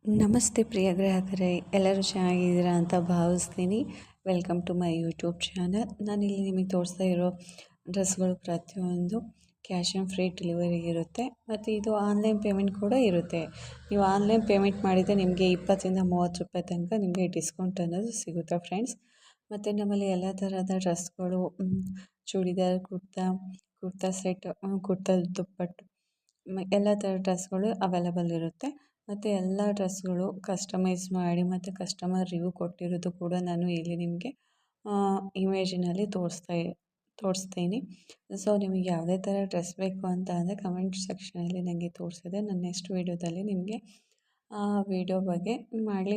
ನಮಸ್ತೆ ಪ್ರಿಯ ಗ್ರಾಹಕರೇ, ಎಲ್ಲರೂ ಚೆನ್ನಾಗಿದ್ದೀರಾ ಅಂತ ಭಾವಿಸ್ತೀನಿ. Welcome to my YouTube channel. ನಾನಿಲ್ಲಿ ನಿಮಗೆ ತೋರಿಸ್ತಾ ಇರೋ ಡ್ರೆಸ್ಗಳು ಪ್ರತಿಯೊಂದು ಕ್ಯಾಶ್ ಆನ್ ಫ್ರೀ ಡೆಲಿವರಿ ಇರುತ್ತೆ ಮತ್ತು ಇದು ಆನ್ಲೈನ್ ಪೇಮೆಂಟ್ ಕೂಡ ಇರುತ್ತೆ. ನೀವು ಆನ್ಲೈನ್ ಪೇಮೆಂಟ್ ಮಾಡಿದರೆ ನಿಮಗೆ 20ರಿಂದ 30 ರೂಪಾಯಿ ತನಕ ನಿಮಗೆ ಡಿಸ್ಕೌಂಟ್ ಅನ್ನೋದು ಸಿಗುತ್ತೆ ಫ್ರೆಂಡ್ಸ್. ಮತ್ತು ನಮ್ಮಲ್ಲಿ ಎಲ್ಲ ಥರದ ಡ್ರೆಸ್ಗಳು, ಚೂಡಿದಾರ್, ಕುರ್ತಾ ಸೆಟ್, ಕುರ್ತಾ ದುಪ್ಪಟ್ಟು, ಎಲ್ಲ ಥರ ಡ್ರೆಸ್ಗಳು ಅವೈಲಬಲ್ ಇರುತ್ತೆ. ಮತ್ತು ಎಲ್ಲ ಡ್ರೆಸ್ಗಳು ಕಸ್ಟಮೈಸ್ ಮಾಡಿ ಮತ್ತು ಕಸ್ಟಮರ್ ರಿವ್ಯೂ ಕೊಟ್ಟಿರೋದು ಕೂಡ ನಾನು ಇಲ್ಲಿ ನಿಮಗೆ ಇಮೇಜಿನಲ್ಲಿ ತೋರಿಸ್ತೀನಿ. ಸೊ ನಿಮಗೆ ಯಾವುದೇ ಥರ ಡ್ರೆಸ್ ಬೇಕು ಅಂತ ಅಂದರೆ ಕಮೆಂಟ್ ಸೆಕ್ಷನಲ್ಲಿ ನನಗೆ ತೋರಿಸಿದೆ. ನಾನು ನೆಕ್ಸ್ಟ್ ವೀಡಿಯೋದಲ್ಲಿ ನಿಮಗೆ ಆ ವಿಡಿಯೋ ಬಗ್ಗೆ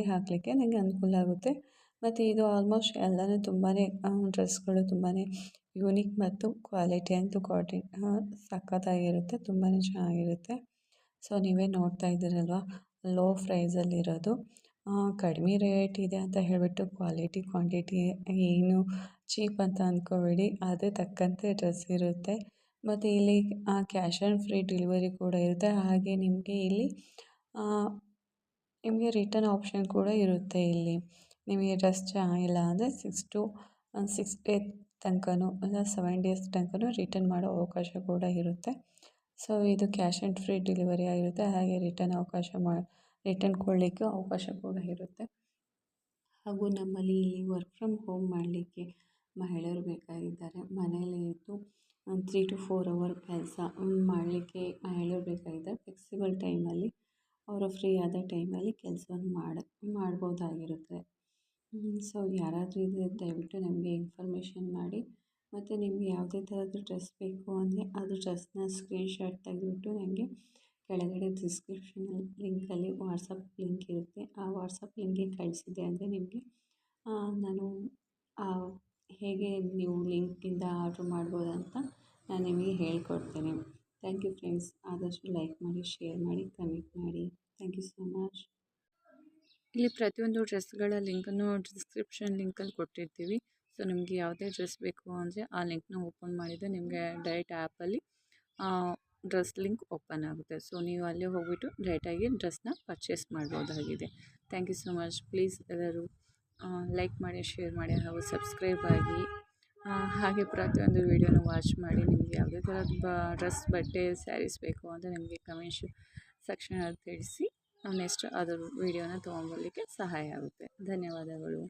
ಹಾಕಲಿಕ್ಕೆ ನನಗೆ ಅನುಕೂಲ ಆಗುತ್ತೆ. ಮತ್ತು ಇದು ಆಲ್ಮೋಸ್ಟ್ ಎಲ್ಲನೂ ತುಂಬಾ ಡ್ರೆಸ್ಗಳು ತುಂಬಾ ಯೂನಿಕ್ ಮತ್ತು ಕ್ವಾಲಿಟಿ ಅಂತೂ ಸಖತ್ತಾಗಿರುತ್ತೆ, ತುಂಬಾ ಚೆನ್ನಾಗಿರುತ್ತೆ. ಸೊ ನೀವೇ ನೋಡ್ತಾ ಇದ್ದೀರಲ್ವ, ಲೋ ಪ್ರೈಸಲ್ಲಿರೋದು, ಕಡಿಮೆ ರೇಟ್ ಇದೆ ಅಂತ ಹೇಳಿಬಿಟ್ಟು ಕ್ವಾಂಟಿಟಿ ಏನು ಚೀಪ್ ಅಂತ ಅಂದ್ಕೋಬೇಡಿ. ಅದೇ ತಕ್ಕಂತೆ ಡ್ರೆಸ್ ಇರುತ್ತೆ. ಮತ್ತು ಇಲ್ಲಿ ಕ್ಯಾಶ್ ಆನ್ ಫ್ರೀ ಡೆಲಿವರಿ ಕೂಡ ಇರುತ್ತೆ. ಹಾಗೆ ನಿಮಗೆ ಇಲ್ಲಿ ನಿಮಗೆ ರಿಟರ್ನ್ ಆಪ್ಷನ್ ಕೂಡ ಇರುತ್ತೆ. ಇಲ್ಲಿ ನಿಮಗೆ ಡ್ರೆಸ್ ಚೆನ್ನಾಗಿಲ್ಲ ಅಂದರೆ 6 ಡೇ ತನಕನೂ ಇಲ್ಲ 7 ಡೇಸ್ ತನಕನೂ ರಿಟರ್ನ್ ಮಾಡೋ ಅವಕಾಶ ಕೂಡ ಇರುತ್ತೆ. ಸೊ ಇದು ಕ್ಯಾಶ್ ಆನ್ ಫ್ರೀ ಡೆಲಿವರಿ ಆಗಿರುತ್ತೆ. ಹಾಗೆ ರಿಟರ್ನ್ ಕೊಡಲಿಕ್ಕೆ ಅವಕಾಶ ಕೂಡ ಇರುತ್ತೆ. ಹಾಗೂ ನಮ್ಮಲ್ಲಿ ಇಲ್ಲಿ ವರ್ಕ್ ಫ್ರಮ್ ಹೋಮ್ ಮಾಡಲಿಕ್ಕೆ ಮಹಿಳೆಯರು ಬೇಕಾಗಿದ್ದಾರೆ. ಮನೆಯಲ್ಲೇ ಇದ್ದು 3 to 4 ಅವರ್ ಕೆಲಸ ಮಾಡಲಿಕ್ಕೆ ಮಹಿಳೆಯರು ಬೇಕಾಗಿದ್ದಾರೆ. ಫ್ಲೆಕ್ಸಿಬಲ್ ಟೈಮಲ್ಲಿ ಅವರು ಫ್ರೀ ಆದ ಟೈಮಲ್ಲಿ ಕೆಲಸವನ್ನು ಮಾಡ್ಬೋದಾಗಿರುತ್ತೆ. ಸೊ ಯಾರಾದರೂ ಇದ್ದರೆ ದಯವಿಟ್ಟು ನಮಗೆ ಇನ್ಫಾರ್ಮೇಷನ್ ಮಾಡಿ. ಮತ್ತು ನಿಮಗೆ ಯಾವುದೇ ಥರದ್ದು ಡ್ರೆಸ್ ಬೇಕು ಅಂದರೆ ಅದು ಡ್ರೆಸ್ನ ಸ್ಕ್ರೀನ್ಶಾಟ್ ತೆಗೆದುಬಿಟ್ಟು ನನಗೆ ಕೆಳಗಡೆ ಡಿಸ್ಕ್ರಿಪ್ಷನಲ್ಲಿ ಲಿಂಕಲ್ಲಿ ವಾಟ್ಸಪ್ ಲಿಂಕ್ ಇರುತ್ತೆ. ಆ ವಾಟ್ಸಪ್ ಲಿಂಕಿಗೆ ಕಳಿಸಿದೆ ಅಂದರೆ ನಿಮಗೆ ನಾನು ಹೇಗೆ ನೀವು ಲಿಂಕಿಂದ ಆರ್ಡ್ರ್ ಮಾಡ್ಬೋದು ಅಂತ ನಾನು ನಿಮಗೆ ಹೇಳ್ಕೊಡ್ತೇನೆ. Thank you friends. ಆದಷ್ಟು ಲೈಕ್ ಮಾಡಿ, ಶೇರ್ ಮಾಡಿ, ಕಮೆಂಟ್ ಮಾಡಿ. Thank you so much. ಇಲ್ಲಿ ಪ್ರತಿಯೊಂದು ಡ್ರೆಸ್ಗಳ ಲಿಂಕನ್ನು ಡಿಸ್ಕ್ರಿಪ್ಷನ್ ಲಿಂಕಲ್ಲಿ ಕೊಟ್ಟಿರ್ತೀವಿ. ಸೊ ನಿಮಗೆ ಯಾವುದೇ ಡ್ರೆಸ್ ಬೇಕು ಅಂದರೆ ಆ ಲಿಂಕ್ನ ಓಪನ್ ಮಾಡಿದರೆ ನಿಮಗೆ ಡೈರೆಕ್ಟ್ ಆ್ಯಪಲ್ಲಿ ಡ್ರೆಸ್ ಲಿಂಕ್ ಓಪನ್ ಆಗುತ್ತೆ. ಸೊ ನೀವು ಅಲ್ಲೇ ಹೋಗ್ಬಿಟ್ಟು ಡೈರೆಕ್ಟಾಗಿ ಡ್ರೆಸ್ನ ಪರ್ಚೇಸ್ ಮಾಡ್ಬೋದಾಗಿದೆ. Thank you so much. Please ಎಲ್ಲರೂ ಲೈಕ್ ಮಾಡಿ, ಶೇರ್ ಮಾಡಿ ಹಾಗೂ ಸಬ್ಸ್ಕ್ರೈಬ್ ಆಗಿ. ಹಾಗೆ ಪ್ರತಿಯೊಂದು ವೀಡಿಯೋನ ವಾಚ್ ಮಾಡಿ. ನಿಮಗೆ ಯಾವುದೇ ಥರದ ಡ್ರೆಸ್, ಬಟ್ಟೆ, ಸ್ಯಾರೀಸ್ ಬೇಕು ಅಂದರೆ ನಿಮಗೆ ಕಮೆಂಟ್ ಸೆಕ್ಷನಲ್ಲಿ ತಿಳಿಸಿ. ನಾವು ನೆಕ್ಸ್ಟ್ ಅದರ ವೀಡಿಯೋನ ತೊಗೊಂಬರಲಿಕ್ಕೆ ಸಹಾಯ ಆಗುತ್ತೆ. ಧನ್ಯವಾದಗಳು.